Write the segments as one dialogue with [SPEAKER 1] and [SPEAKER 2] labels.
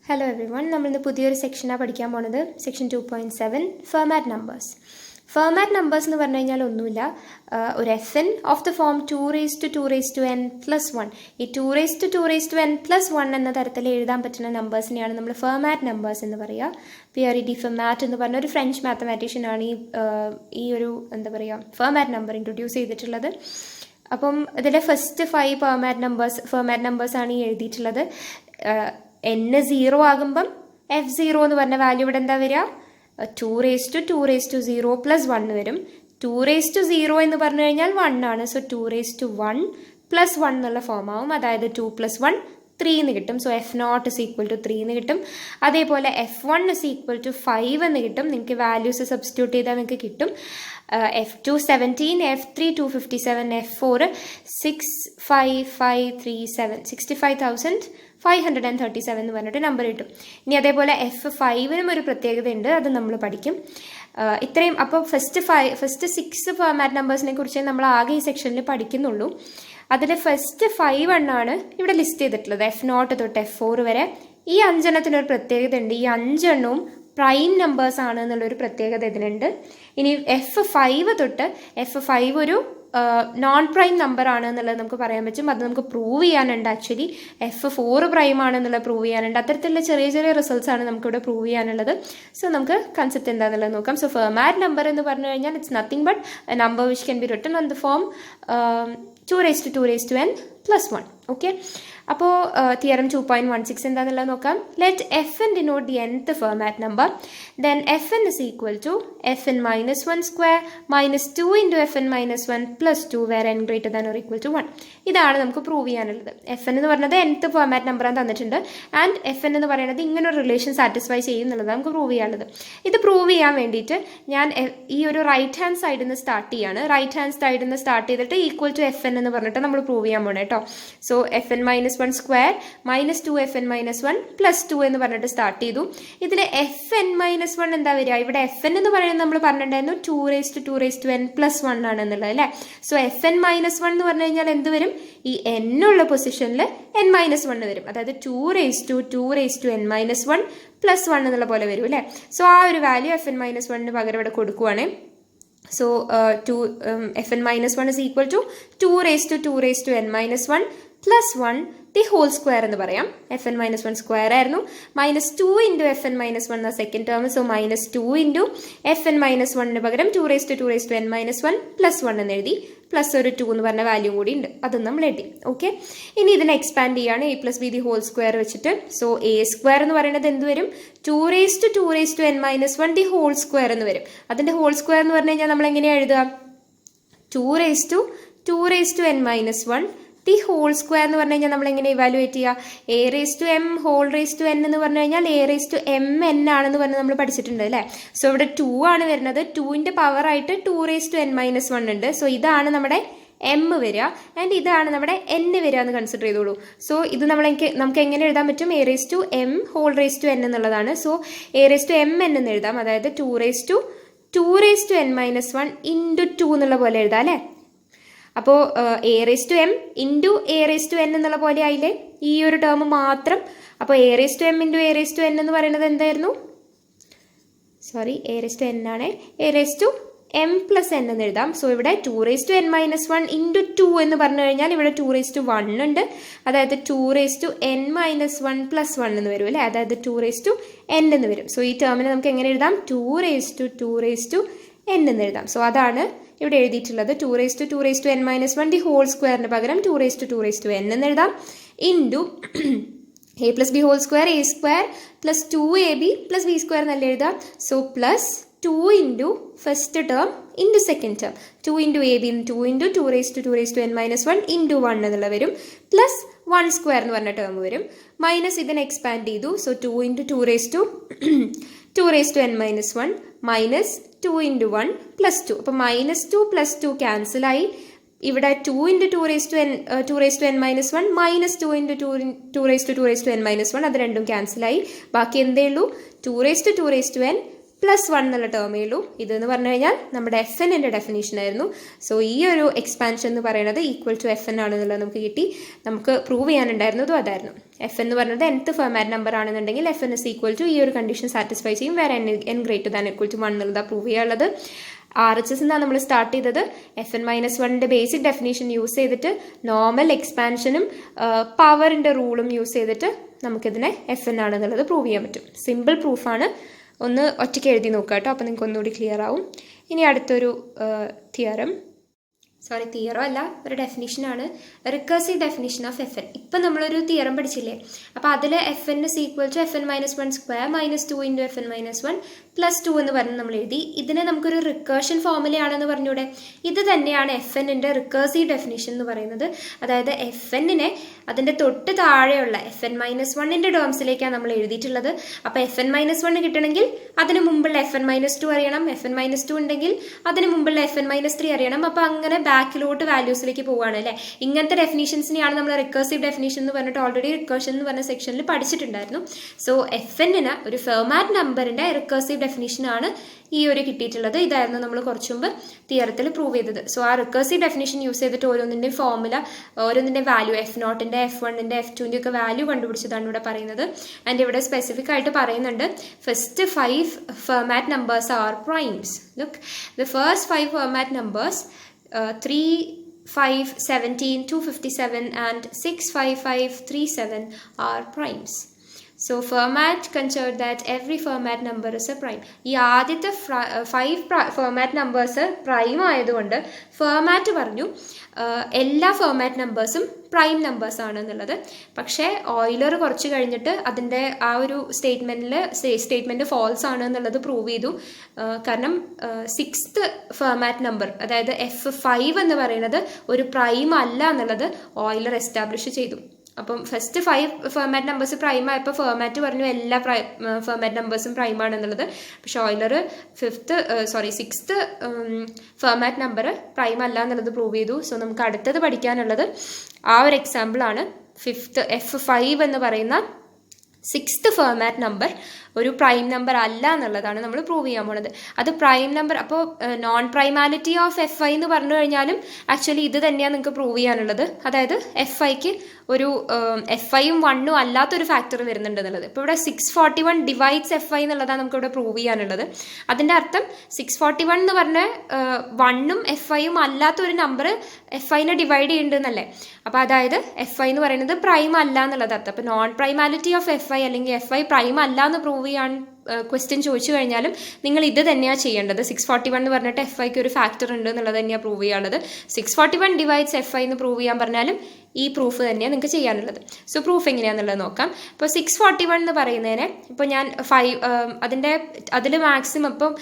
[SPEAKER 1] Hello everyone, നമ്മൾ ഇന്ന് പുതിയൊരു സെക്ഷനാണ് പഠിക്കാൻ പോകുന്നത്. Section 2.7 Fermat Numbers. Fermat Numbers എന്ന് പറഞ്ഞു കഴിഞ്ഞാൽ ഒന്നുമില്ല, ഒരു fn of the form 2 raised to 2 raised to n plus 1. ഈ 2 raised to 2 raised to n plus 1 എന്ന തരത്തിൽ എഴുതാൻ പറ്റുന്ന നമ്പേഴ്സിനെയാണ് നമ്മൾ Fermat Numbers എന്ന് പറയുക. Pierre de Fermat എന്ന് പറഞ്ഞ ഒരു ഫ്രഞ്ച് മാത്തമാറ്റീഷ്യൻ ആണ് ഈ ഒരു എന്താ പറയുക Fermat നമ്പർ ഇൻട്രൊഡ്യൂസ് ചെയ്തിട്ടുള്ളത്. അപ്പം ഇതിലെ ഫസ്റ്റ് 5 Fermat നമ്പേഴ്സ് ആണ് ഈ എഴുതിയിട്ടുള്ളത്. n 0 ആകുമ്പം f0 എന്ന് പറഞ്ഞ വാല്യൂ ഇവിടെ എന്താ വരിക, 2 raised to 0 plus 1 വരും. 2 raised to 0 എന്ന് പറഞ്ഞു കഴിഞ്ഞാൽ 1 ആണ്. സോ 2 raised to 1 plus 1 എന്നുള്ള ഫോം ആവും. അതായത് 2 plus 1 3 എന്ന് കിട്ടും. So f0 is equal to 3 എന്ന് കിട്ടും. അതേപോലെ f1 is equal to 5 എന്ന് കിട്ടും. നിങ്ങൾക്ക് വാല്യൂസ് സബ്സ്റ്റിറ്റ്യൂട്ട് ചെയ്താൽ നിങ്ങൾക്ക് കിട്ടും. f2 17, f3 257, f4 65537, 65,537 എന്ന് പറഞ്ഞിട്ട് നമ്പർ കിട്ടും. ഇനി അതേപോലെ f5നും ഒരു പ്രത്യേകത ഉണ്ട്, അത് നമ്മൾ പഠിക്കും. ഇത്രയും അപ്പോൾ ഫസ്റ്റ് 6 ഫോർമാറ്റ് നമ്പേഴ്സിനെ കുറിച്ച് നമ്മൾ ആകെ ഈ സെക്ഷനിൽ പഠിക്കുന്നുള്ളൂ. അതിൽ ഫസ്റ്റ് 5 എണ്ണമാണ് ഇവിടെ ലിസ്റ്റ് ചെയ്തിട്ടുള്ളത്, f0 തൊട്ട് f4 വരെ. ഈ 5 എണ്ണത്തിനൊരു പ്രത്യേകത ഉണ്ട്, ഈ 5 എണ്ണവും പ്രൈം നമ്പേഴ്സ് ആണ് എന്നുള്ളൊരു പ്രത്യേകത ഇതിനുണ്ട്. ഇനി f5 തൊട്ട് f5 ഒരു നോൺ പ്രൈം നമ്പർ ആണ് എന്നുള്ളത് നമുക്ക് പറയാൻ പറ്റും. അത് നമുക്ക് പ്രൂവ് ചെയ്യാനുണ്ട്. ആക്ച്വലി f4 പ്രൈം ആണെന്നുള്ളത് പ്രൂവ് ചെയ്യാനുണ്ട്. അത്തരത്തിലുള്ള ചെറിയ ചെറിയ റിസൾട്ട്സ് ആണ് നമുക്കിവിടെ പ്രൂവ് ചെയ്യാനുള്ളത്. സോ നമുക്ക് കൺസെപ്റ്റ് എന്താണെന്നുള്ളത് നോക്കാം. സോ ഫെർമാറ്റ് നമ്പർ എന്ന് പറഞ്ഞു കഴിഞ്ഞാൽ it's nothing but A number which can be written on the form 2 raised to 2 raised to n plus 1. Okay, അപ്പോൾ തിയറം 2.16 എന്താണെന്നുള്ളത് നോക്കാം. Let fn denote the nth Fermat number, then fn is equal to fn minus 1 square minus 2 into fn minus 1 plus 2 where n greater than or equal to 1. ഇതാണ് നമുക്ക് prove ചെയ്യാനുള്ളത്. fn എന്ന് പറയുന്നത് nth Fermat number ആണ് തന്നിട്ടുണ്ട്. And fn എന്ന് പറയുന്നത് ഇങ്ങനെ ഒരു റിലേഷൻ സാറ്റിസ്ഫൈ ചെയ്യുന്നുള്ളത് നമുക്ക് പ്രൂവ് ചെയ്യാനുള്ളത്. ഇത് പ്രൂവ് ചെയ്യാൻ വേണ്ടിയിട്ട് ഞാൻ ഈ ഒരു റൈറ്റ് ഹാൻഡ് സൈഡിൽ നിന്ന് സ്റ്റാർട്ട് ചെയ്യാണ്. റൈറ്റ് ഹാൻഡ് സൈഡിൽ നിന്ന് സ്റ്റാർട്ട് ചെയ്തിട്ട് ഈക്വൽ ടു fn എന്ന് പറഞ്ഞിട്ട് നമ്മൾ പ്രൂവ് ചെയ്യാൻ പോകണം കേട്ടോ. So fn minus 1 square minus 2 fn minus 1 plus 2 എന്ന് പറഞ്ഞിട്ട് സ്റ്റാർട്ട് ചെയ്തു. ഇതിൽ fn minus 1 എന്താ വരിക, ഇവിടെ fn എന്ന് പറയുന്നത് നമ്മൾ പറഞ്ഞിട്ടുണ്ടായിരുന്നു 2 raised to 2 raised to n plus 1 ആണെന്നുള്ളത് അല്ലേ. സോ fn minus 1 എന്ന് പറഞ്ഞു കഴിഞ്ഞാൽ എന്ത് വരും, ഈ n ഉള്ള പൊസിഷനിൽ n minus 1 വരും. അതായത് 2 raised to n minus 1 plus 1 എന്നുള്ള പോലെ വരും അല്ലേ. സോ ആ ഒരു വാല്യൂ fn minus 1 പകരം ഇവിടെ കൊടുക്കുവാണ്. So fn minus 1 is equal to 2 raised to n minus 1 plus 1 the whole square എന്ന് പറയാം. fn minus 1 square ആയിരുന്നു. minus 2 into fn minus 1 എന്ന second term. So minus 2 into fn minus 1 പകരം 2 raised to n minus 1 plus 1 എന്ന് എഴുതി. Plus ഒരു 2 എന്ന് പറഞ്ഞ വാല്യൂ കൂടി ഉണ്ട്, അതും നമ്മൾ എഴുതി. ഓക്കെ, ഇനി ഇതിനെ എക്സ്പാൻഡ് ചെയ്യാണ് a plus b the whole square വെച്ചിട്ട്. സോ a square എന്ന് പറയുന്നത് എന്ത് വരും, 2 raised to n minus 1 the whole square എന്ന് വരും. അതിന്റെ ഹോൾ സ്ക്വയർ എന്ന് പറഞ്ഞു കഴിഞ്ഞാൽ നമ്മൾ എങ്ങനെയാണ് എഴുതുക, 2 raised to n minus 1 the whole square എന്ന് പറഞ്ഞു കഴിഞ്ഞാൽ നമ്മൾ എങ്ങനെ ഇവാലുവേറ്റ് ചെയ്യുക, a raised to m whole raised to n എന്ന് പറഞ്ഞു കഴിഞ്ഞാൽ a raised to mn ആണെന്ന് പറഞ്ഞ് നമ്മൾ പഠിച്ചിട്ടുണ്ട് അല്ലേ. സോ ഇവിടെ 2 ആണ് വരുന്നത്, 2ന്റെ പവർ ആയിട്ട് 2 raised to n minus 1 ഉണ്ട്. സോ ഇതാണ് നമ്മുടെ m വരിക ആൻഡ് ഇതാണ് നമ്മുടെ n വരിക എന്ന് കൺസിഡർ ചെയ്തോളൂ. സോ ഇത് നമുക്ക് എങ്ങനെ എഴുതാൻ പറ്റും, a raised to m whole raised to n എന്നുള്ളതാണ്. So a raised to mn എന്ന് എഴുതാം. അതായത് 2 raised to n minus 1 into 2 എന്നുള്ള പോലെ എഴുതാം അല്ലേ. അപ്പോൾ a raised to m into a raised to n എന്നുള്ള പോലെ ആയില്ലേ ഈ ഒരു ടേം മാത്രം. അപ്പോൾ a raised to m into a raised to n എന്ന് പറയുന്നത് എന്തായിരുന്നു, sorry a raised to n ആണ്, a raised to m plus n എന്ന് എഴുതാം. സോ ഇവിടെ 2 raised to n minus 1 into 2 എന്ന് പറഞ്ഞു കഴിഞ്ഞാൽ ഇവിടെ 2 raised to 1 ഉണ്ട്. അതായത് 2 raised to n minus 1 plus 1 എന്ന് വരും അല്ലേ. അതായത് 2 raised to n എന്ന് വരും. സോ ഈ ടേമിനെ നമുക്ക് എങ്ങനെ എഴുതാം, 2 raised to n എന്ന് എഴുതാം. സോ അതാണ് ഇവിടെ എഴുതിയിട്ടുള്ളത്. 2 raised to n minus 1 the whole squareന് പകരം 2 raised to n എന്ന് എഴുതാം. Into a plus b whole square, a square plus 2ab plus b square എന്നല്ല എഴുതാം. So plus 2 into first term into second term, 2 into ab 2 into 2 raised to n minus 1 into 1 എന്നുള്ള വരും. Plus 1 square എന്ന് പറഞ്ഞ term വരും. Minus ഇതിനെ expand ചെയ്തു. So 2 into 2 raised to n minus 1 minus 2 into 1 plus 2. അപ്പോൾ minus 2 plus 2 ക്യാൻസൽ ആയി. ഇവിടെ 2 into 2 raised to n minus 1 minus 2 into 2 raised to n minus 1 അത് രണ്ടും ക്യാൻസൽ ആയി. ബാക്കി എന്തേ ഉള്ളൂ, 2 raised to n +1 എന്നുള്ള ടേമേ ഉള്ളൂ. ഇതെന്ന് പറഞ്ഞു കഴിഞ്ഞാൽ നമ്മുടെ FN ഡെഫിനേഷൻ ആയിരുന്നു. സോ ഈ ഒരു എക്സ്പാൻഷൻ എന്ന് പറയുന്നത് ഈക്വൽ ടു FN ആണെന്നുള്ളത് നമുക്ക് കിട്ടി. നമുക്ക് പ്രൂവ് ചെയ്യാനുണ്ടായിരുന്നതും അതായിരുന്നു. FN എന്ന് പറയുന്നത് nth ഫെർമാറ്റ് നമ്പർ ആണെന്നുണ്ടെങ്കിൽ FN is equal to ഈ ഒരു കണ്ടീഷൻ സാറ്റിസ്ഫൈ ചെയ്യും, വേറെ n greater than equal to 1 എന്നുള്ളതാണ് പ്രൂവ് ചെയ്യാനുള്ളത്. RHS എന്നാണ് നമ്മൾ സ്റ്റാർട്ട് ചെയ്തത്. FN-1 ബേസിക് ഡെഫിനേഷൻ യൂസ് ചെയ്തിട്ട് നോർമൽ എക്സ്പാൻഷനും പവറിൻ്റെ റൂളും യൂസ് ചെയ്തിട്ട് നമുക്കിതിനെ FN ആണെന്നുള്ളത് പ്രൂവ് ചെയ്യാൻ പറ്റും. സിമ്പിൾ പ്രൂഫാണ്. ഒന്ന് ഒറ്റയ്ക്ക് എഴുതി നോക്കുക കേട്ടോ, അപ്പോൾ നിങ്ങൾക്ക് ഒന്നുകൂടി ക്ലിയർ ആവും. ഇനി അടുത്തൊരു തിയറം അല്ല, ഒരു ഡെഫിനിഷനാണ്, റിക്കർസീവ് ഡെഫിനിഷൻ ഓഫ് FN. ഇപ്പം നമ്മളൊരു തിയറം പഠിച്ചില്ലേ, അപ്പോൾ അതിൽ FN is equal to FN-1 square minus 2 into FN-1 plus 2 എന്ന് പറഞ്ഞ് നമ്മൾ എഴുതി. ഇതിനെ നമുക്കൊരു റിക്കേർഷൻ ഫോർമുലയാണെന്ന് പറഞ്ഞൂടെ. ഇത് തന്നെയാണ് FN-ന്റെ റിക്കേർസീവ് ഡെഫിനിഷൻ എന്ന് പറയുന്നത്. അതായത് FN-നെ അതിൻ്റെ തൊട്ട് താഴെയുള്ള FN-1ന്റെ ടേംസിലേക്കാണ് നമ്മൾ എഴുതിയിട്ടുള്ളത്. അപ്പോൾ FN-1 കിട്ടണമെങ്കിൽ അതിന് മുമ്പുള്ള FN-2 അറിയണം, FN-2 ഉണ്ടെങ്കിൽ അതിന് മുമ്പുള്ള FN-3 അറിയണം. അപ്പോൾ അങ്ങനെ ബാക്കിലോട്ട് വാല്യൂസിലേക്ക് പോവുകയാണ് അല്ലേ. ഇങ്ങനത്തെ ഡെഫിനീഷൻസിനെയാണ് നമ്മൾ റിക്കേർസീവ് ഡെഫിനീഷൻ എന്ന് പറഞ്ഞിട്ട് ഓൾറെഡി റിക്കേർഷൻ എന്ന് പറഞ്ഞ സെക്ഷനിൽ പഠിച്ചിട്ടുണ്ടായിരുന്നു. സോ FN-ന് ഒരു ഫെർമാറ്റ് നമ്പറിന്റെ റിക്കേർസീവ് ഡെഫിനീഷനാണ് ഈ ഒരു കിട്ടിയിട്ടുള്ളത്. ഇതായിരുന്നു നമ്മൾ കുറച്ചു മുമ്പ് തിയറത്തിൽ പ്രൂവ് ചെയ്തത്. സോ ആ റിക്കേർസീവ് ഡെഫിനേഷൻ യൂസ് ചെയ്തിട്ട് ഓരോന്നിൻ്റെ ഫോർമുല, ഓരോന്നിൻ്റെ വാല്യൂ, F0ന്റെ F1ന്റെ F2ന്റെ ഒക്കെ വാല്യൂ കണ്ടുപിടിച്ചതാണ് ഇവിടെ പറയുന്നത്. ആൻഡ് ഇവിടെ സ്പെസിഫിക് ആയിട്ട് പറയുന്നുണ്ട് first 5 Fermat numbers are primes. Look, the first 5 Fermat numbers 3, 5, 17, 257 and 6, 5, 5, 3, 7 are primes. So Fermat considered that every Fermat number is a prime. ഈ ആദ്യത്തെ 5 ഫെർമാറ്റ് നമ്പേഴ്സ് പ്രൈം ആയതുകൊണ്ട് Fermat പറഞ്ഞു എല്ലാ ഫെർമാറ്റ് നമ്പേഴ്സും പ്രൈം നമ്പേഴ്സ് ആണ് എന്നുള്ളത്. പക്ഷേ ഓയിലർ കുറച്ച് കഴിഞ്ഞിട്ട് അതിൻ്റെ ആ ഒരു സ്റ്റേറ്റ്മെൻറ്റ് ഫോൾസ് ആണ് എന്നുള്ളത് പ്രൂവ് ചെയ്തു. കാരണം 6th ഫെർമാറ്റ് നമ്പർ, അതായത് F5 എന്ന് പറയുന്നത് ഒരു പ്രൈം അല്ല എന്നുള്ളത് ഓയിലർ എസ്റ്റാബ്ലിഷ് ചെയ്തു. അപ്പം ഫസ്റ്റ് 5 ഫെർമാറ്റ് നമ്പേഴ്സ് പ്രൈം ആയപ്പോൾ ഫെർമാറ്റ് പറഞ്ഞു എല്ലാ ഫെർമാറ്റ് നമ്പേഴ്സും പ്രൈം ആണെന്നുള്ളത്. പക്ഷെ Euler 6th Fermat number prime അല്ല എന്നുള്ളത് പ്രൂവ് ചെയ്തു. സോ നമുക്ക് അടുത്തത് പഠിക്കാനുള്ളത് ആ ഒരു എക്സാമ്പിളാണ്. 5th F5 എന്ന് പറയുന്ന 6th ഫെർമാറ്റ് നമ്പർ ഒരു പ്രൈം നമ്പർ അല്ല എന്നുള്ളതാണ് നമ്മൾ പ്രൂവ് ചെയ്യാൻ പോണത്. അത് പ്രൈം നമ്പർ, അപ്പോൾ നോൺ പ്രൈമാലിറ്റി ഓഫ് F5 എന്ന് പറഞ്ഞു കഴിഞ്ഞാലും ആക്ച്വലി ഇത് തന്നെയാണ് നിങ്ങൾക്ക് പ്രൂവ് ചെയ്യാനുള്ളത്. അതായത് F5ക്ക് ഒരു F5ഉം 1ഉം അല്ലാത്തൊരു ഫാക്ടർ വരുന്നുണ്ട് എന്നുള്ളത്. ഇപ്പോൾ ഇവിടെ 641 ഡിവൈഡ്സ് F5 എന്നുള്ളതാണ് നമുക്ക് ഇവിടെ പ്രൂവ് ചെയ്യാനുള്ളത്. അതിൻ്റെ അർത്ഥം 641 എന്ന് പറഞ്ഞ 1ഉം F5ഉം അല്ലാത്തൊരു നമ്പർ F5നെ ഡിവൈഡ് ചെയ്യുന്നുണ്ടെന്നല്ലേ. അപ്പോൾ അതായത് F5 എന്ന് പറയുന്നത് പ്രൈം അല്ല എന്നുള്ളത് അർത്ഥം. അപ്പോൾ നോൺ പ്രൈമാലിറ്റി ഓഫ് F5 അല്ലെങ്കിൽ F5 പ്രൈം അല്ല എന്ന് പ്രൂവ് ചെയ്യാൻ ക്വസ്റ്റ്യൻ ചോദിച്ചു കഴിഞ്ഞാലും നിങ്ങൾ ഇത് തന്നെയാണ് ചെയ്യേണ്ടത്. 641 എന്ന് പറഞ്ഞിട്ട് F5ക്ക് ഒരു ഫാക്ടർ ഉണ്ട് എന്നുള്ളത് തന്നെയാണ് പ്രൂവ് ചെയ്യാനുള്ളത്. 641 ഡിവൈഡ്സ് F5 എന്ന് പ്രൂവ് ചെയ്യാൻ പറഞ്ഞാലും ഈ പ്രൂഫ് തന്നെയാണ് നിങ്ങൾക്ക് ചെയ്യാനുള്ളത്. സോ പ്രൂഫ് എങ്ങനെയാണെന്നുള്ളത് നോക്കാം. ഇപ്പോൾ 641 എന്ന് പറയുന്നതിനെ ഇപ്പോൾ ഞാൻ അതിൽ മാക്സിമം ഇപ്പം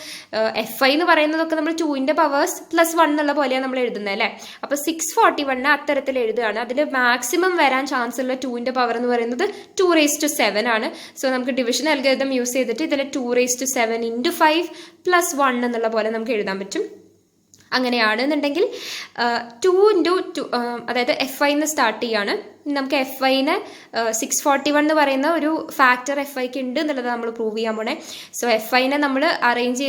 [SPEAKER 1] F5 എന്ന് പറയുന്നതൊക്കെ നമ്മൾ 2ന്റെ പവേഴ്സ് +1 എന്നുള്ള പോലെയാണ് നമ്മൾ എഴുതുന്നത് അല്ലേ. അപ്പോൾ 641 അത്തരത്തിൽ എഴുതുകയാണ്. അതിൽ മാക്സിമം വരാൻ ചാൻസ് ഉള്ള 2ന്റെ പവർ എന്ന് പറയുന്നത് 2⁻7 ആണ്. സോ നമുക്ക് ഡിവിഷൻ അൽഗോരിതം യൂസ് ചെയ്തിട്ട് ഇതിൽ 2⁻7 × 5 + 1 എന്നുള്ള പോലെ നമുക്ക് എഴുതാൻ പറ്റും. അങ്ങനെയാണെന്നുണ്ടെങ്കിൽ 2 × 2, അതായത് F5 സ്റ്റാർട്ട് ചെയ്യാണ്. നമുക്ക് F5നെ 641 എന്ന് പറയുന്ന ഒരു ഫാക്ടർ F5ക്ക് ഉണ്ട് എന്നുള്ളത് നമ്മൾ പ്രൂവ് ചെയ്യാൻ പോണേ. സോ F5നെ നമ്മൾ അറേഞ്ച്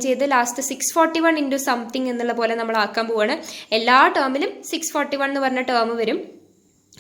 [SPEAKER 1] ചെയ്ത് ലാസ്റ്റ് 641 × സംതിങ് എന്നുള്ള പോലെ നമ്മൾ ആക്കാൻ പോവാണ്. എല്ലാ ടേമിലും 641 എന്ന് പറഞ്ഞ ടേം വരും.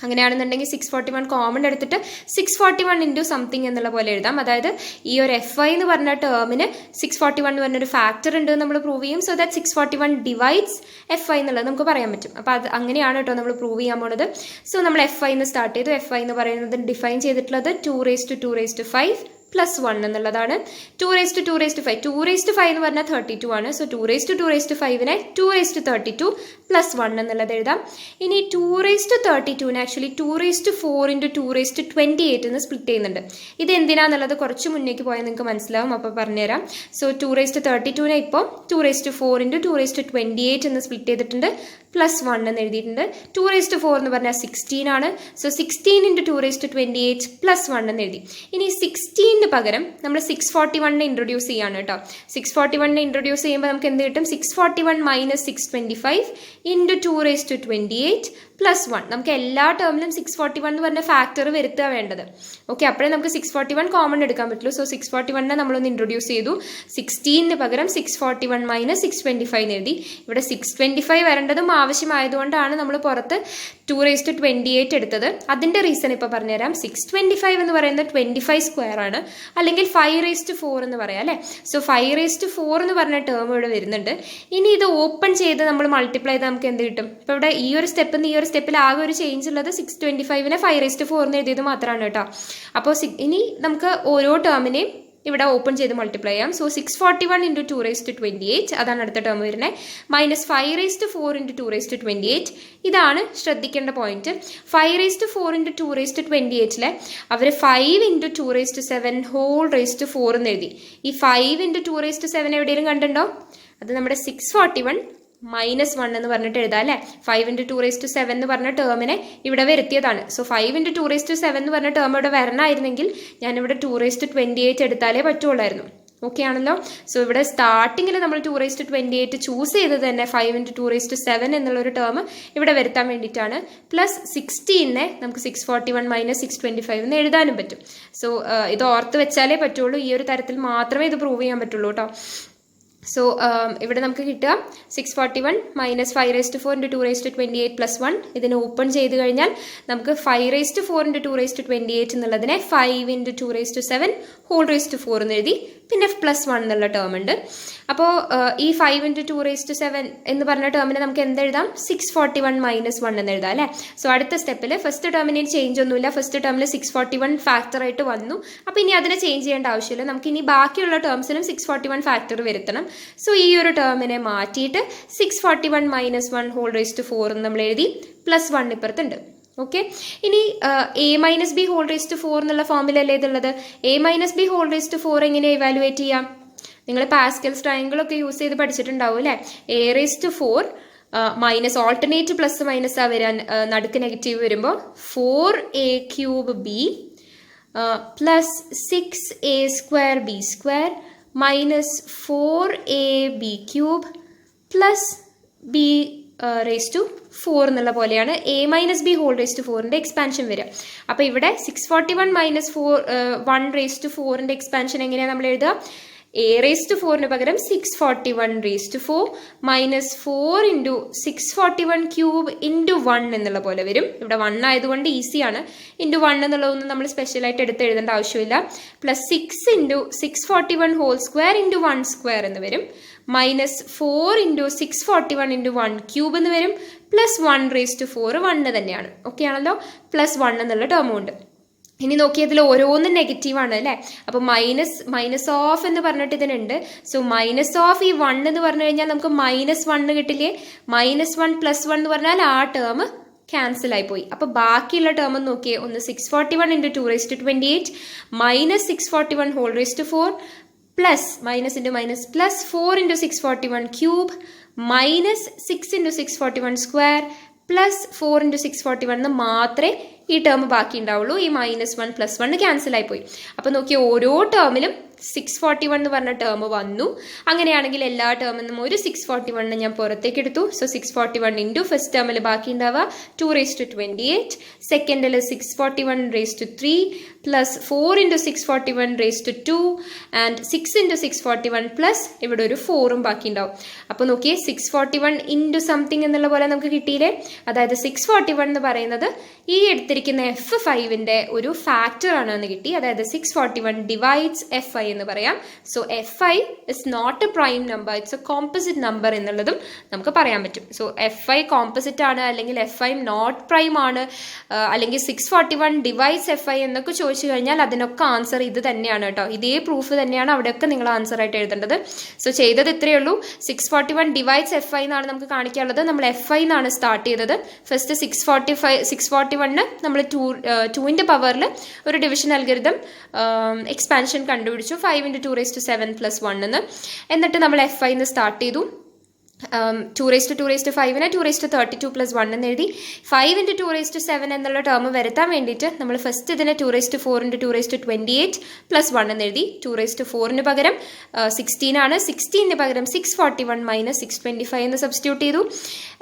[SPEAKER 1] അങ്ങനെയാണെന്നുണ്ടെങ്കിൽ 641 കോമൺ എടുത്തിട്ട് 641 × സംതിങ് എന്നുള്ള പോലെ എഴുതാം. അതായത് ഈ ഒരു F5 എന്ന് പറഞ്ഞ ടേമിന് 641 എന്ന് പറഞ്ഞൊരു ഫാക്ടർ ഉണ്ട് നമ്മൾ പ്രൂവ് ചെയ്യും. സോ ദാറ്റ് 641 ഡിവൈഡ്സ് F5 എന്നുള്ളത് നമുക്ക് പറയാൻ പറ്റും. അപ്പോൾ അത് അങ്ങനെയാണ് കേട്ടോ നമ്മൾ പ്രൂവ് ചെയ്യാൻ പോണത്. സോ നമ്മൾ F5 സ്റ്റാർട്ട് ചെയ്തു. F5 എന്ന് പറയുന്നത് ഡിഫൈൻ ചെയ്തിട്ടുള്ളത് 2⁻²5 +1 എന്നുള്ളതാണ്. 2⁻²5 2⁻5 എന്ന് പറഞ്ഞാൽ 32 ആണ്. സോ 2⁻²5നെ 2⁻32 +1 എന്നുള്ളത് എഴുതാം. ഇനി 2⁻32നെ ആക്ച്വലി 2⁻4 × 2⁻28 എന്ന് സ്പ്ലിറ്റ് ചെയ്യുന്നുണ്ട്. ഇത് എന്തിനാന്നുള്ളത് കുറച്ച് മുന്നേക്ക് പോയാൽ നിങ്ങൾക്ക് മനസ്സിലാവും, അപ്പോൾ പറഞ്ഞുതരാം. സോ 2⁻32നെ ഇപ്പോൾ 2⁻4 × 2⁻28 എന്ന് സ്പ്ലിറ്റ് ചെയ്തിട്ടുണ്ട്. പ്ലസ് 1 എന്ന് എഴുതിയിട്ടുണ്ട്. 2⁴ എന്ന് പറഞ്ഞാൽ 16 ആണ്. സോ 16 × 2⁴28 പ്ലസ് 1 എന്ന് എഴുതി. ഇനി 16 പകരം നമ്മൾ 641 ഇൻട്രൊഡ്യൂസ് ചെയ്യാണ് കേട്ടോ. 641 ഇൻട്രൊഡ്യൂസ് ചെയ്യുമ്പോൾ നമുക്ക് എന്ത് കിട്ടും? 641 - 625 × 2⁴28 പ്ലസ് 1. നമുക്ക് എല്ലാ ടേമിലും 641 എന്ന് പറഞ്ഞ ഫാക്ടർ വരുത്തുക വേണ്ടത്. ഓക്കെ, അപ്പോഴേ നമുക്ക് 641 കോമൺ എടുക്കാൻ പറ്റുള്ളൂ. സോ 641 നമ്മളൊന്ന് ഇൻട്രൊഡ്യൂസ് ചെയ്തു. 16 പകരം 641 - 625 എന്ന് എഴുതി. ഇവിടെ 625 വരേണ്ടതും ആവശ്യമായതുകൊണ്ടാണ് നമ്മൾ പുറത്ത് 2⁴28 എടുത്തത്. അതിൻ്റെ റീസൺ ഇപ്പോൾ പറഞ്ഞുതരാം. 625 എന്ന് പറയുന്നത് 25² ആണ്, അല്ലെങ്കിൽ 5⁴ എന്ന് പറയാം അല്ലേ. സോ 5⁴ എന്ന് പറഞ്ഞ ടേം ഇവിടെ വരുന്നുണ്ട്. ഇനി ഇത് ഓപ്പൺ ചെയ്ത് നമ്മൾ മൾട്ടിപ്ലൈ ചെയ്ത് നമുക്ക് എന്ത് കിട്ടും? ഇപ്പോൾ ഇവിടെ ഈ ഒരു സ്റ്റെപ്പ് ഈ ഒരു സ്റ്റെപ്പിൽ ആകെ ഒരു ചേഞ്ച് ഉള്ളത് 625നെ 5⁴ എന്ന് എഴുതിയത് മാത്രമാണ് കേട്ടോ. അപ്പോൾ ഇനി നമുക്ക് ഓരോ ടേമിനെയും ഇവിടെ ഓപ്പൺ ചെയ്ത് മൾട്ടിപ്ലൈ ചെയ്യാം. സോ 641 × 2⁴28 അതാണ് അടുത്ത ടേം വരുന്നത്. -5⁴ × 2⁴28. ഇതാണ് ശ്രദ്ധിക്കേണ്ട പോയിന്റ്. 5⁴ × 2⁴28 അവർ 5 × 2⁴7 എന്ന് എഴുതി. ഈ 5 × 2⁴7 എവിടെയെങ്കിലും കണ്ടുണ്ടോ? അത് നമ്മുടെ 641 -1 എന്ന് പറഞ്ഞിട്ട് എഴുതാം അല്ലേ. 5 × 2⁴7 എന്ന് പറഞ്ഞ ടേമിനെ ഇവിടെ വരുത്തിയതാണ്. സോ 5 × 2⁴7 എന്ന് പറഞ്ഞ ടേം ഇവിടെ വരണമായിരുന്നെങ്കിൽ ഞാനിവിടെ 2⁴28 എടുത്താലേ പറ്റുള്ളായിരുന്നു. ഓക്കെ ആണല്ലോ. സോ ഇവിടെ സ്റ്റാർട്ടിങ്ങിൽ നമ്മൾ 2⁴28 ചൂസ് ചെയ്തത് തന്നെ 5 × 2⁴7 എന്നുള്ളൊരു ടേം ഇവിടെ വരുത്താൻ വേണ്ടിയിട്ടാണ്. പ്ലസ് 16നെ നമുക്ക് 641 - 625 എന്ന് എഴുതാനും പറ്റും. സോ ഇത് ഓർത്ത് വെച്ചാലേ പറ്റുള്ളൂ. ഈ ഒരു തരത്തിൽ മാത്രമേ ഇത് പ്രൂവ് ചെയ്യാൻ പറ്റുള്ളൂ കേട്ടോ. സോ ഇവിടെ നമുക്ക് കിട്ടുക 641 - 5⁴ × 2⁴28 പ്ലസ് 1. ഇതിനെ ഓപ്പൺ ചെയ്ത് കഴിഞ്ഞാൽ നമുക്ക് 5⁴ × 2⁴28 എന്നുള്ളതിനെ 5 × 2⁴7 എന്ന് എഴുതി. പിന്നെ പ്ലസ് 1 എന്നുള്ള ടേം ഉണ്ട്. അപ്പോൾ ഈ 5 × 2⁴7 എന്ന് പറഞ്ഞ ടേമിനെ നമുക്ക് എന്തെഴുതാം? 641 - 1 എന്ന് എഴുതാം അല്ലേ. സോ അടുത്ത സ്റ്റെപ്പിൽ ഫസ്റ്റ് ടേമിന് ചേഞ്ച് ഒന്നുമില്ല. ഫസ്റ്റ് ടേമിൽ 641 ഫാക്ടർ ആയിട്ട് വന്നു. അപ്പോൾ ഇനി അതിനെ ചേഞ്ച് ചെയ്യേണ്ട ആവശ്യമില്ല. നമുക്ക് ഇനി ബാക്കിയുള്ള ടേംസിനും 641 ഫാക്ടർ വരുത്തണം. സോ ഈ ഒരു ടേമിനെ മാറ്റിയിട്ട് 641 - 1⁴ എന്ന് നമ്മൾ എഴുതി. പ്ലസ് 1 ഇപ്പുറത്തുണ്ട്. ഓക്കെ, ഇനി a - b⁴ എന്നുള്ള ഫോമിലല്ലേ ഇതുള്ളത്. a - b⁴ എങ്ങനെ ഇവാലുവേറ്റ് ചെയ്യാം? നിങ്ങൾ പാസ്കൽസ് ട്രയാങ്കിൾ ഒക്കെ യൂസ് ചെയ്ത് പഠിച്ചിട്ടുണ്ടാവും അല്ലേ. a⁴ minus alternate plus minus ആ വരാൻ നടുക്ക് നെഗറ്റീവ് വരുമ്പോൾ 4a³ b plus 6a² b² minus 4ab³ plus b⁴ എന്നുള്ള പോലെയാണ് a - b⁴ എക്സ്പാൻഷൻ വരിക. അപ്പോൾ ഇവിടെ 641 - 1⁴ എക്സ്പാൻഷൻ എങ്ങനെയാണ് നമ്മൾ എഴുതുക? a⁴ പകരം 641⁴ -4 × 641³ × 1 എന്നുള്ള പോലെ വരും. ഇവിടെ 1 ആയതുകൊണ്ട് ഈസിയാണ്. ×1 എന്നുള്ളതൊന്നും നമ്മൾ സ്പെഷ്യലായിട്ട് എടുത്ത് എഴുതേണ്ട ആവശ്യമില്ല. പ്ലസ് 6 × 641² × 1² എന്ന് വരും. -4 × 641 × 1³ എന്ന് വരും. പ്ലസ് 1⁴ 1 തന്നെയാണ്. ഓക്കെ ആണല്ലോ. പ്ലസ് 1 എന്നുള്ള ടേമും ഉണ്ട്. ഇനി നോക്കിയതിൽ ഓരോന്നും നെഗറ്റീവ് ആണ് അല്ലേ. അപ്പോൾ മൈനസ് ഓഫ് എന്ന് പറഞ്ഞിട്ട് ഇതിനുണ്ട്. സോ മൈനസ് ഓഫ് ഈ 1 എന്ന് പറഞ്ഞു കഴിഞ്ഞാൽ നമുക്ക് -1 കിട്ടില്ലേ. -1 + 1 എന്ന് പറഞ്ഞാൽ ആ ടേം ക്യാൻസൽ ആയി പോയി. അപ്പോൾ ബാക്കിയുള്ള ടേം നോക്കിയേ. ഒന്ന് 641 × 2⁴28 - 641⁴ plus minus into minus plus 4 × 641³ minus 6 × 641² plus 4 × 641 മാത്രമേ ഈ ടേം ബാക്കി ഉണ്ടാവുള്ളൂ. ഈ -1 + 1 ക്യാൻസൽ ആയി പോയി. അപ്പോൾ നോക്കിയ ഓരോ ടേമിലും 641 എന്ന് പറഞ്ഞ ടേം വന്നു. അങ്ങനെയാണെങ്കിൽ എല്ലാ ടേമിൽ നിന്നും ഒരു 641 ഞാൻ പുറത്തേക്ക് എടുത്തു. സോ 641 × ഫസ്റ്റ് ടേമിൽ ബാക്കി ഉണ്ടാവുക 2⁴28, സെക്കൻഡിൽ 641⁵3 പ്ലസ് 4 × 641⁵2 ആൻഡ് 6 × 641 പ്ലസ് ഇവിടെ ഒരു 4ഉം ബാക്കി ഉണ്ടാവും. അപ്പോൾ നോക്കിയേ 641 × സംതിങ് എന്നുള്ള പോലെ നമുക്ക് കിട്ടിയില്ലേ. അതായത് 641 എന്ന് പറയുന്നത് ഈ എടുത്തിരിക്കുന്ന F5ന്റെ ഒരു ഫാക്ടർ ആണ് എന്ന് കിട്ടി. അതായത് 641 ഡിവൈഡ്സ് F5 എന്ന് പറയാം. So F5 is not a prime number, it's a composite number എന്നുള്ളതും നമുക്ക് പറയാൻ പറ്റും. സോ F5 കോമ്പോസിറ്റ് ആണ്, അല്ലെങ്കിൽ F5 നോട്ട് പ്രൈം ആണ്, അല്ലെങ്കിൽ 641 ഡിവൈഡ്സ് F5 എന്നൊക്കെ ചോദിച്ചു കഴിഞ്ഞാൽ അതിനൊക്കെ ആൻസർ ഇത് തന്നെയാണ് കേട്ടോ. ഇതേ പ്രൂഫ് തന്നെയാണ് അവിടെയൊക്കെ നിങ്ങൾ ആൻസർ ആയിട്ട് എഴുതേണ്ടത്. സോ ചെയ്തത് ഇത്രയേ ഉള്ളൂ. 641 ഡിവൈഡ്സ് F5 എന്നാണ് നമുക്ക് കാണിക്കാനുള്ളത്. നമ്മൾ F5 എന്നാണ് സ്റ്റാർട്ട് ചെയ്തത്. ഫസ്റ്റ് 641 നമ്മൾ 2ന്റെ പവറിൽ ഒരു ഡിവിഷൻ അൽഗോരിതം എക്സ്പാൻഷൻ കണ്ടുപിടിച്ചു 5 × 2⁵7 + 1 എന്ന്. എന്നിട്ട് നമ്മൾ F5 സ്റ്റാർട്ട് ചെയ്തു. 2 raised to 2 raised to 5നെ 2 raised to 32 plus 1 എന്ന് എഴുതി. 5 into 2 raised to 7 എന്നുള്ള ടേം വരുത്താൻ വേണ്ടിയിട്ട് നമ്മൾ ഫസ്റ്റ് ഇതിനെ 2 raised to 4 into 2 raised to 28 plus 1 എന്ന് എഴുതി. 2 raised to 4ന് പകരം 16 ആണ്. 16ന് പകരം 641 minus 625 എന്ന് സബ്സ്റ്റിറ്റ്യൂട്ട് ചെയ്തു.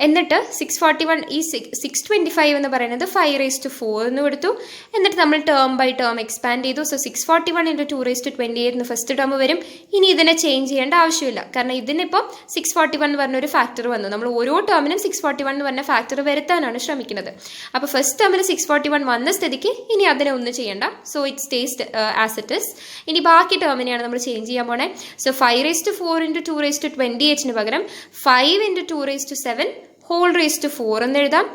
[SPEAKER 1] എന്നിട്ട് 641 ഈ 625 എന്ന് പറയുന്നത് 5 raised to 4 എന്ന് കൊടുത്തു. എന്നിട്ട് നമ്മൾ ടേം ബൈ ടേം എക്സ്പാൻഡ് ചെയ്തു. സോ 641 into 2 raised to 28 എന്ന് ഫസ്റ്റ് ടേം വരും. ഇനി ഇതിനെ ചേഞ്ച് ചെയ്യേണ്ട ആവശ്യമില്ല, കാരണം ഇതിനിപ്പം 641 ഒരു ഫാക്ടർ വന്നു. നമ്മൾ ഓരോ ടേമിനും 641 എന്ന് പറഞ്ഞ ഫാക്ടർ വരുത്താനാണ് ശ്രമിക്കുന്നത്. അപ്പോൾ ഫസ്റ്റ് ടേമിന് 641 വന്ന സ്ഥിതിക്ക് ഇനി അതിനെ ഒന്നും ചെയ്യണ്ട. So it stays as it is. ഇനി ബാക്കി ടേമിനെയാണ് നമ്മൾ ചേഞ്ച് ചെയ്യാൻ പോണേ. So 5 raised to 4 into 2 raised to 28ന് പകരം 5 into 2 raised to 7 whole raised to 4 എന്ന് എഴുതാം.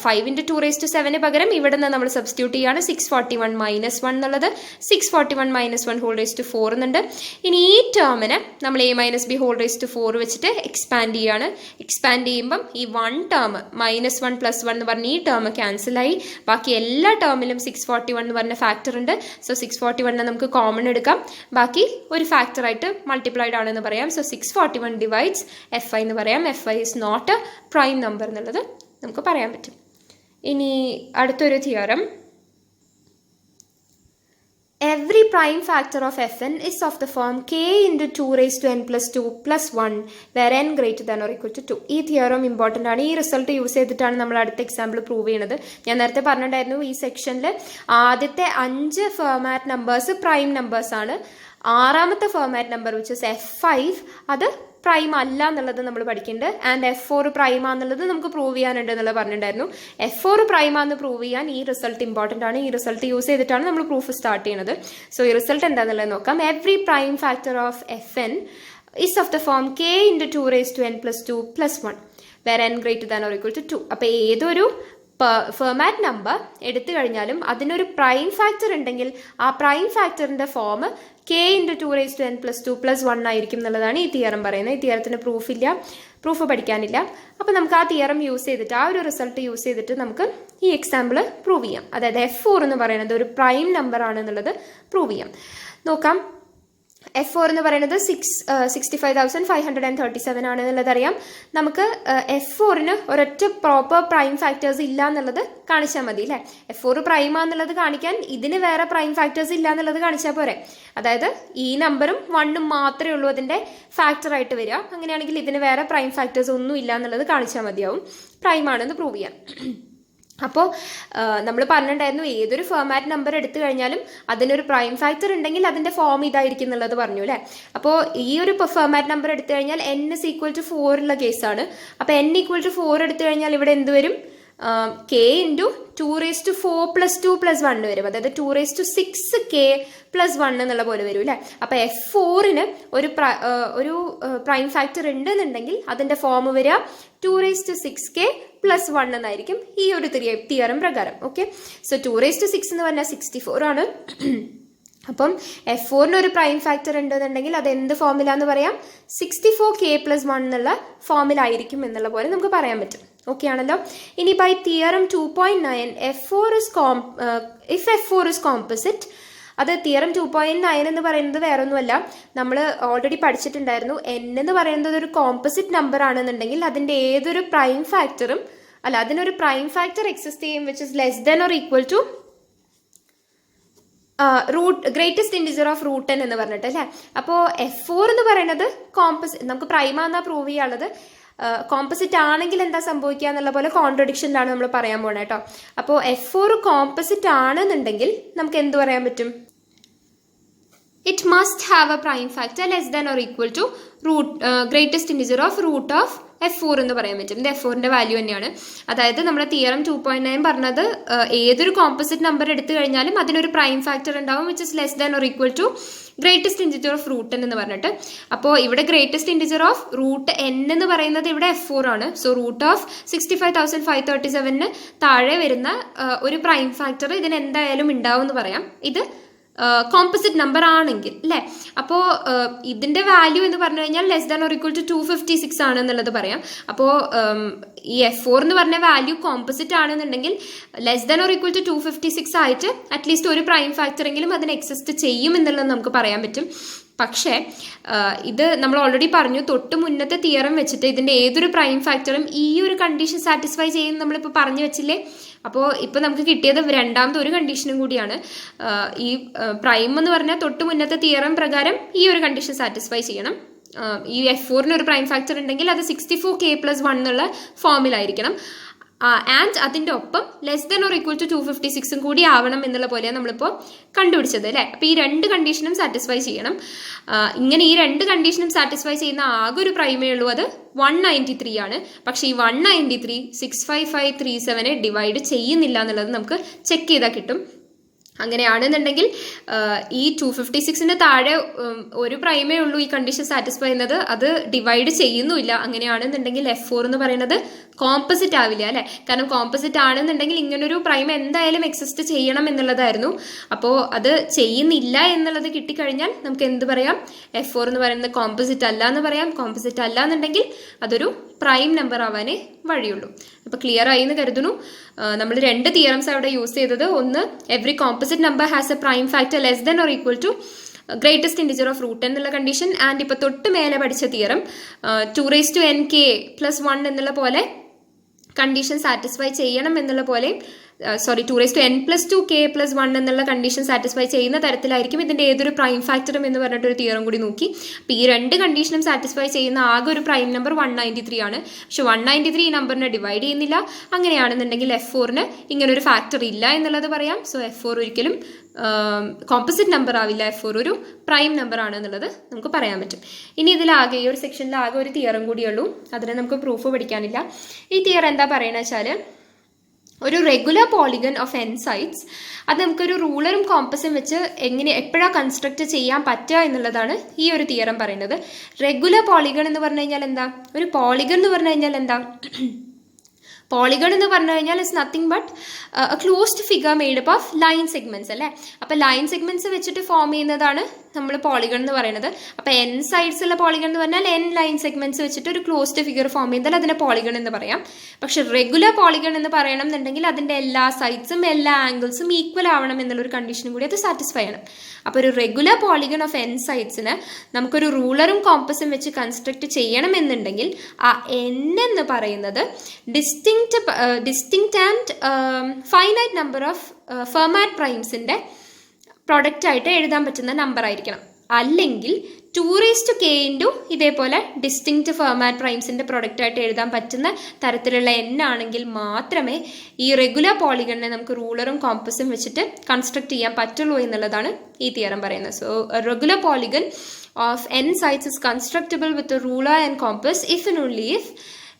[SPEAKER 1] 5 into 2 raised to 7ന് പകരം ഇവിടെ നിന്ന് നമ്മൾ സബ്സ്റ്റിറ്റ്യൂട്ട് ചെയ്യാണ് 641 minus 1 എന്നുള്ളത്. 641 minus 1 whole raised to 4 എന്നുണ്ട്. ഇനി ഈ ടേമിന് നമ്മൾ a minus b whole raised to 4 വെച്ചിട്ട് എക്സ്പാൻഡ് ചെയ്യാണ്. എക്സ്പാൻഡ് ചെയ്യുമ്പം ഈ 1 ടേം -1 + 1 എന്ന് പറഞ്ഞ ഈ ടേം ക്യാൻസലായി. ബാക്കി എല്ലാ ടേമിലും 641 എന്ന് പറഞ്ഞ ഫാക്ടർ ഉണ്ട്. സോ 641 നമുക്ക് കോമൺ എടുക്കാം. ബാക്കി ഒരു ഫാക്ടറായിട്ട് മൾട്ടിപ്ലൈഡ് ആണെന്ന് പറയാം. സോ 641 ഡിവൈഡ്സ് fi എന്ന് പറയാം. fi is not a prime number എന്നുള്ളത് നമുക്ക് പറയാൻ പറ്റും. ഇനി അടുത്തൊരു theorem. Every prime factor of fn is of the form k into 2 raised to n plus 2 plus 1 where n greater than or equal to 2. ഈ theorem important ആണ്. ഈ result use ചെയ്തിട്ടാണ് നമ്മൾ അടുത്ത എക്സാമ്പിൾ പ്രൂവ് ചെയ്യുന്നത്. ഞാൻ നേരത്തെ പറഞ്ഞിട്ടുണ്ടായിരുന്നു ഈ സെക്ഷനിൽ ആദ്യത്തെ 5 ഫെർമാറ്റ് നമ്പേഴ്സ് പ്രൈം നമ്പേഴ്സ് ആണ്. 6ാമത്തെ Fermat number which is f5 അത് പ്രൈം അല്ല എന്നുള്ളത് നമ്മൾ പഠിക്കുന്നുണ്ട്. ആൻഡ് f4 പ്രൈം ആണെന്നുള്ളത് നമുക്ക് പ്രൂവ് ചെയ്യാനുണ്ട് എന്നുള്ളത് പറഞ്ഞിട്ടുണ്ടായിരുന്നു. f4 പ്രൈം ആണെന്ന് പ്രൂവ് ചെയ്യാൻ ഈ റിസൾട്ട് ഇമ്പോർട്ടൻ്റ് ആണ്. ഈ റിസൾട്ട് യൂസ് ചെയ്തിട്ടാണ് നമ്മൾ പ്രൂഫ് സ്റ്റാർട്ട് ചെയ്യുന്നത്. സോ ഈ റിസൾട്ട് എന്താണെന്നുള്ളത് നോക്കാം. Every prime factor of fn is of the form k into 2 raised to n plus 2 plus 1 where n greater than or equal to 2. അപ്പോൾ ഏതൊരു ഫെർമാറ്റ് നമ്പർ എടുത്തു കഴിഞ്ഞാലും അതിനൊരു പ്രൈം ഫാക്ടർ ഉണ്ടെങ്കിൽ ആ പ്രൈം ഫാക്ടറിന്റെ form k into 2 raised to n plus 2 plus 1 ആയിരിക്കും എന്നുള്ളതാണ് ഈ തിയറം പറയുന്നത്. ഈ തിയറത്തിന് പ്രൂഫ് പഠിക്കാനില്ല. അപ്പോൾ നമുക്ക് ആ തിയറം യൂസ് ചെയ്തിട്ട് ആ ഒരു റിസൾട്ട് യൂസ് ചെയ്തിട്ട് നമുക്ക് ഈ എക്സാമ്പിൾ പ്രൂവ് ചെയ്യാം. അതായത് f4 എന്ന് പറയുന്നത് ഒരു പ്രൈം നമ്പർ ആണെന്നുള്ളത് പ്രൂവ് ചെയ്യാം. നോക്കാം. f4 എന്ന് പറയുന്നത് 65,537 ആണെന്നുള്ളത് അറിയാം. നമുക്ക് f4ന് ഒരൊറ്റ പ്രോപ്പർ പ്രൈം ഫാക്ടേഴ്സ് ഇല്ല എന്നുള്ളത് കാണിച്ചാൽ മതി അല്ലേ. f4 പ്രൈം ആണെന്നുള്ളത് കാണിക്കാൻ ഇതിന് വേറെ പ്രൈം ഫാക്ടേഴ്സ് ഇല്ല എന്നുള്ളത് കാണിച്ചാൽ പോരെ. അതായത് ഈ നമ്പറും 1ഉം മാത്രമേ ഉള്ളൂ അതിൻ്റെ ഫാക്ടറായിട്ട് വരിക. അങ്ങനെയാണെങ്കിൽ ഇതിന് വേറെ പ്രൈം ഫാക്ടേഴ്സ് ഒന്നും ഇല്ല എന്നുള്ളത് കാണിച്ചാൽ മതിയാവും പ്രൈം ആണെന്ന് പ്രൂവ് ചെയ്യാം. അപ്പോൾ നമ്മൾ പറഞ്ഞിട്ടുണ്ടായിരുന്നു ഏതൊരു ഫെർമാറ്റ് നമ്പർ എടുത്തു കഴിഞ്ഞാലും അതിനൊരു പ്രൈം ഫാക്ടർ ഉണ്ടെങ്കിൽ അതിൻ്റെ ഫോം ഇതായിരിക്കും എന്നുള്ളത് പറഞ്ഞു അല്ലേ. അപ്പോൾ ഈ ഒരു ഫെർമാറ്റ് നമ്പർ എടുത്തു കഴിഞ്ഞാൽ n is equal to 4 ഉള്ള കേസാണ്. അപ്പോൾ n equal to 4 എടുത്തു കഴിഞ്ഞാൽ ഇവിടെ എന്ത് വരും? k into 2 raised to 4 plus 2 plus 1 വരും. അതായത് 2 raised to 6k plus 1 എന്നുള്ള പോലെ വരും അല്ലേ. അപ്പോൾ f4ന് ഒരു പ്രൈം ഫാക്ടർ ഉണ്ടെന്നുണ്ടെങ്കിൽ അതിൻ്റെ ഫോം വരിക 2 raised to 6k plus 1 എന്നായിരിക്കും ഈ ഒരു തിയറം പ്രകാരം. ഓക്കെ. സോ 2 raised to 6 എന്ന് പറഞ്ഞാൽ 64 ആണ്. അപ്പം f4ന് ഒരു പ്രൈം ഫാക്ടർ ഉണ്ടെന്നുണ്ടെങ്കിൽ അത് എന്ത് ഫോമിലാന്ന് പറയാം? 64k plus 1 എന്നുള്ള ഫോമിലായിരിക്കും എന്നുള്ള പോലെ നമുക്ക് പറയാൻ പറ്റും. ഓക്കെ ആണല്ലോ. ഇനി by theorem 2.9 if f4 is composite, അത് തിയറം 2.9 എന്ന് പറയുന്നത് വേറെ ഒന്നുമല്ല, നമ്മൾ ഓൾറെഡി പഠിച്ചിട്ടുണ്ടായിരുന്നു. n എന്ന് പറയുന്നത് ഒരു കോമ്പോസിറ്റ് നമ്പർ ആണെന്നുണ്ടെങ്കിൽ അതിൻ്റെ ഏതൊരു പ്രൈം ഫാക്ടറും അതിനൊരു പ്രൈം ഫാക്ടർ എക്സിസ്റ്റ് ചെയ്യും which is less than or equal to greatest integer of root n എന്ന് പറഞ്ഞിട്ട് അല്ലേ. അപ്പോൾ f4 എന്ന് പറയുന്നത് നമുക്ക് പ്രൈമാന്നാ പ്രൂവ് ചെയ്യാനുള്ളത്. കോമ്പോസിറ്റ് ആണെങ്കിൽ എന്താ സംഭവിക്കുക എന്നുള്ള പോലെ കോൺട്രഡിക്ഷനിലാണ് നമ്മൾ പറയാൻ പോണേ കേട്ടോ. അപ്പോൾ f4 കോമ്പോസിറ്റ് ആണെന്നുണ്ടെങ്കിൽ നമുക്ക് എന്ത് പറയാൻ പറ്റും? It must have a prime factor less than or equal to greatest integer of root of f4 എന്ന് പറയാൻ പറ്റും. ഇത് f4ന്റെ വാല്യൂ തന്നെയാണ്. അതായത് നമ്മുടെ തിയറം 2.9 പറഞ്ഞത് ഏതൊരു കോമ്പോസിറ്റ് നമ്പർ എടുത്തു കഴിഞ്ഞാലും അതിനൊരു പ്രൈം ഫാക്ടർ ഉണ്ടാവും which is less than or equal to greatest integer of root n എന്ന് പറഞ്ഞിട്ട്. അപ്പോൾ ഇവിടെ greatest integer of root n എന്ന് പറയുന്നത് ഇവിടെ f4 ആണ്. സോ റൂട്ട് ഓഫ് 65,537ന് താഴെ വരുന്ന ഒരു പ്രൈം ഫാക്ടർ ഇതിന് എന്തായാലും ഉണ്ടാവും എന്ന് പറയാം. ഇത് കോമ്പോസിറ്റ് നമ്പർ ആണെങ്കിൽ അല്ലേ. അപ്പോൾ ഇതിന്റെ വാല്യൂ എന്ന് പറഞ്ഞു കഴിഞ്ഞാൽ less than or equal to 256 ആണ് എന്നുള്ളത് പറയാം. അപ്പോൾ ഈ f4 എന്ന് പറഞ്ഞ വാല്യൂ കോമ്പോസിറ്റ് ആണെന്നുണ്ടെങ്കിൽ less than or equal to 256 ആയിട്ട് അറ്റ്ലീസ്റ്റ് ഒരു പ്രൈം ഫാക്ടർ എങ്കിലും അതിന് എക്സിസ്റ്റ് ചെയ്യും എന്നുള്ളത് നമുക്ക് പറയാൻ പറ്റും. പക്ഷേ ഇത് നമ്മൾ ഓൾറെഡി പറഞ്ഞു, തൊട്ട് മുന്നത്തെ തിയറം വെച്ചിട്ട് ഇതിൻ്റെ ഏതൊരു പ്രൈം ഫാക്ടറും ഈ ഒരു കണ്ടീഷൻ സാറ്റിസ്ഫൈ ചെയ്യും നമ്മളിപ്പോൾ പറഞ്ഞു വെച്ചില്ലേ. അപ്പോൾ ഇപ്പോൾ നമുക്ക് കിട്ടിയത് രണ്ടാമത്തെ ഒരു കണ്ടീഷനും കൂടിയാണ്. ഈ പ്രൈം എന്ന് പറഞ്ഞാൽ തൊട്ട് മുന്നത്തെ തിയറം പ്രകാരം ഈ ഒരു കണ്ടീഷൻ സാറ്റിസ്ഫൈ ചെയ്യണം. ഈ F4 ഒരു പ്രൈം ഫാക്ടർ ഉണ്ടെങ്കിൽ അത് 64k+1 എന്നുള്ള ഫോമിലായിരിക്കണം. ആൻഡ് അതിൻ്റെ ഒപ്പം less than or equal to 256 കൂടി ആവണം എന്നുള്ള പോലെയാണ് നമ്മളിപ്പോൾ കണ്ടുപിടിച്ചത് അല്ലേ. അപ്പോൾ ഈ രണ്ട് കണ്ടീഷനും സാറ്റിസ്ഫൈ ചെയ്യണം. ഇങ്ങനെ ഈ രണ്ട് കണ്ടീഷനും സാറ്റിസ്ഫൈ ചെയ്യുന്ന ആകെ ഒരു പ്രൈമേ ഉള്ളൂ, അത് 193 ആണ്. പക്ഷേ ഈ 193 65537 ഡിവൈഡ് ചെയ്യുന്നില്ല എന്നുള്ളത് നമുക്ക് ചെക്ക് ചെയ്താൽ കിട്ടും. അങ്ങനെയാണെന്നുണ്ടെങ്കിൽ ഈ 256 താഴെ ഒരു പ്രൈമേ ഉള്ളൂ ഈ കണ്ടീഷൻ സാറ്റിസ്ഫൈ ചെയ്യുന്നത്, അത് ഡിവൈഡ് ചെയ്യുന്നുമില്ല. അങ്ങനെയാണെന്നുണ്ടെങ്കിൽ F4 എന്ന് പറയുന്നത് കോമ്പസിറ്റ് ആവില്ല അല്ലെ. കാരണം കോമ്പസിറ്റ് ആണെന്നുണ്ടെങ്കിൽ ഇങ്ങനൊരു പ്രൈം എന്തായാലും എക്സിസ്റ്റ് ചെയ്യണം എന്നുള്ളതായിരുന്നു. അപ്പോൾ അത് ചെയ്യുന്നില്ല എന്നുള്ളത് കിട്ടിക്കഴിഞ്ഞാൽ നമുക്ക് എന്ത് പറയാം, F4 എന്ന് പറയുന്നത് കോമ്പസിറ്റ് അല്ല എന്ന് പറയാം. കോമ്പസിറ്റ് അല്ല എന്നുണ്ടെങ്കിൽ അതൊരു പ്രൈം നമ്പർ ആവാനേ വഴിയുള്ളൂ. അപ്പോൾ ക്ലിയർ ആയി എന്ന് കരുതുന്നു. നമ്മൾ രണ്ട് തിയറംസ് അവിടെ യൂസ് ചെയ്തത്, ഒന്ന് every composite number has a prime factor less than or equal to greatest integer of root എന്നുള്ള കണ്ടീഷൻ. ആൻഡ് ഇപ്പോൾ തൊട്ട് മേലെ പഠിച്ച തിയറം 2n(k+1) എന്നുള്ള പോലെ കണ്ടീഷൻ സാറ്റിസ്ഫൈ ചെയ്യണം എന്നുള്ള പോലെ, 2n+2k+1 എന്നുള്ള കണ്ടീഷൻ സാറ്റിസ്ഫൈ ചെയ്യുന്ന തരത്തിലായിരിക്കും ഇതിന്റെ ഏതൊരു പ്രൈം ഫാക്ടറും എന്ന് പറഞ്ഞിട്ടൊരു തിയറം കൂടി നോക്കി. അപ്പോൾ ഈ രണ്ട് കണ്ടീഷനും സാറ്റിസ്ഫൈ ചെയ്യുന്ന ആകെ ഒരു പ്രൈം നമ്പർ 193 ആണ്. പക്ഷെ 193 ഈ നമ്പറിനെ ഡിവൈഡ് ചെയ്യുന്നില്ല. അങ്ങനെയാണെന്നുണ്ടെങ്കിൽ F4 ഇങ്ങനൊരു ഫാക്ടർ ഇല്ല എന്നുള്ളത് പറയാം. സോ F4 ഒരിക്കലും കോമ്പസിറ്റ് നമ്പർ ആവില്ല, F4 ഒരു പ്രൈം നമ്പർ ആണ് എന്നുള്ളത് നമുക്ക് പറയാൻ പറ്റും. ഇനി ഇതിലാകെ ഈ ഒരു സെക്ഷനിൽ ആകെ ഒരു തിയറം കൂടിയുള്ളൂ, അതിനെ നമുക്ക് പ്രൂഫ് പഠിക്കാനില്ല. ഈ തിയറം എന്താ പറയണ വെച്ചാൽ, ഒരു regular polygon of n sides അത് നമുക്കൊരു റൂളറും കോമ്പസും വെച്ച് എപ്പോഴാണ് കൺസ്ട്രക്ട് ചെയ്യാൻ പറ്റുക എന്നുള്ളതാണ് ഈ ഒരു തിയറം പറയുന്നത്. റെഗുലർ പോളിഗൺ എന്ന് പറഞ്ഞു കഴിഞ്ഞാൽ എന്താ, ഒരു പോളിഗൺ എന്ന് പറഞ്ഞു കഴിഞ്ഞാൽ എന്താ, പോളിഗൺ എന്ന് പറഞ്ഞു കഴിഞ്ഞാൽ it's nothing but A closed figure made up of line segments അല്ലേ. അപ്പോൾ ലൈൻ സെഗ്മെന്റ്സ് വെച്ചിട്ട് ഫോം ചെയ്യുന്നതാണ് നമ്മൾ പോളിഗൺ എന്ന് പറയുന്നത്. അപ്പോൾ n സൈഡ്സ് ഉള്ള പോളിഗൺ എന്ന് പറഞ്ഞാൽ n ലൈൻ സെഗ്മെന്റ്സ് വെച്ചിട്ട് ഒരു ക്ലോസ്ഡ് ഫിഗർ ഫോം ചെയ്താൽ അതിനെ പോളിഗൺ എന്ന് പറയാം. പക്ഷെ റെഗുലർ പോളിഗൺ എന്ന് പറയണം എന്നുണ്ടെങ്കിൽ അതിന്റെ എല്ലാ സൈഡ്സും എല്ലാ ആംഗിൾസും ഈക്വൽ ആവണം എന്നുള്ളൊരു കണ്ടീഷനും കൂടി അത് സാറ്റിസ്ഫൈ ചെയ്യണം. അപ്പോൾ ഒരു റെഗുലർ പോളിഗൺ ഓഫ് n സൈഡ്സിന് നമുക്കൊരു റൂളറും കോമ്പസും വെച്ച് കൺസ്ട്രക്ട് ചെയ്യണം എന്നുണ്ടെങ്കിൽ ആ n എന്ന് പറയുന്നത് distinct and finite number of Fermat പ്രൈംസിന്റെ പ്രൊഡക്റ്റ് ആയിട്ട് എഴുതാൻ പറ്റുന്ന നമ്പർ ആയിരിക്കണം. അല്ലെങ്കിൽ 2k ഇതേപോലെ ഡിസ്റ്റിങ്ക്റ്റ് ഫെർമാറ്റ് പ്രൈംസിന്റെ പ്രൊഡക്റ്റ് ആയിട്ട് എഴുതാൻ പറ്റുന്ന തരത്തിലുള്ള n ആണെങ്കിൽ മാത്രമേ ഈ റെഗുലർ പോളിഗണിനെ നമുക്ക് റൂളറും കോമ്പസും വെച്ചിട്ട് കൺസ്ട്രക്ട് ചെയ്യാൻ പറ്റുള്ളൂ എന്നുള്ളതാണ് ഈ തിയറം പറയുന്നത്. So regular polygon of n sides is constructible with a ruler and compass if and only if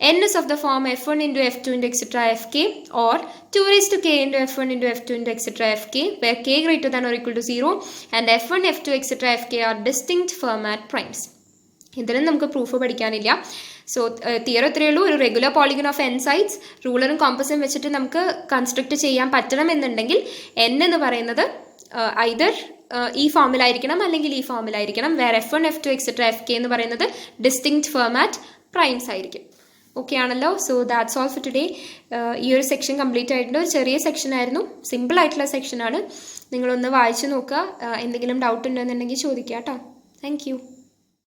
[SPEAKER 1] n is of the form f1 into f2 into etc fk or 2k into f1 into f2 into etc fk where k greater than or equal to 0 and f1 f2 etc fk are distinct Fermat primes. ഇതിനും നമുക്ക് proof പഠിക്കാനില്ല. So theorem ഇത്രയേ ഉള്ളൂ. ഒരു regular polygon of n sides റൂളറും കോമ്പസും വെച്ചിട്ട് നമുക്ക് construct ചെയ്യാൻ പറ്റണം എന്നുണ്ടെങ്കിൽ n എന്ന് പറയുന്നത് ഐദർ ഈ ഫോമിലായിരിക്കണം അല്ലെങ്കിൽ ഈ ഫോമിലായിരിക്കണം. വേറെ f1 f2 etc fk എന്ന് പറയുന്നത് ഡിസ്റ്റിങ്ക്റ്റ് Fermat പ്രൈംസ് ആയിരിക്കും. ഓക്കെ ആണല്ലോ. So that's all for today. ഈ ഒരു സെക്ഷൻ കംപ്ലീറ്റ് ആയിട്ടുണ്ട്. ഒരു ചെറിയ സെക്ഷൻ ആയിരുന്നു, സിമ്പിൾ ആയിട്ടുള്ള സെക്ഷനാണ്. നിങ്ങളൊന്ന് വായിച്ചു നോക്കുക. എന്തെങ്കിലും ഡൗട്ട് ഉണ്ടെന്നുണ്ടെങ്കിൽ ചോദിക്കുക കേട്ടോ. Thank you.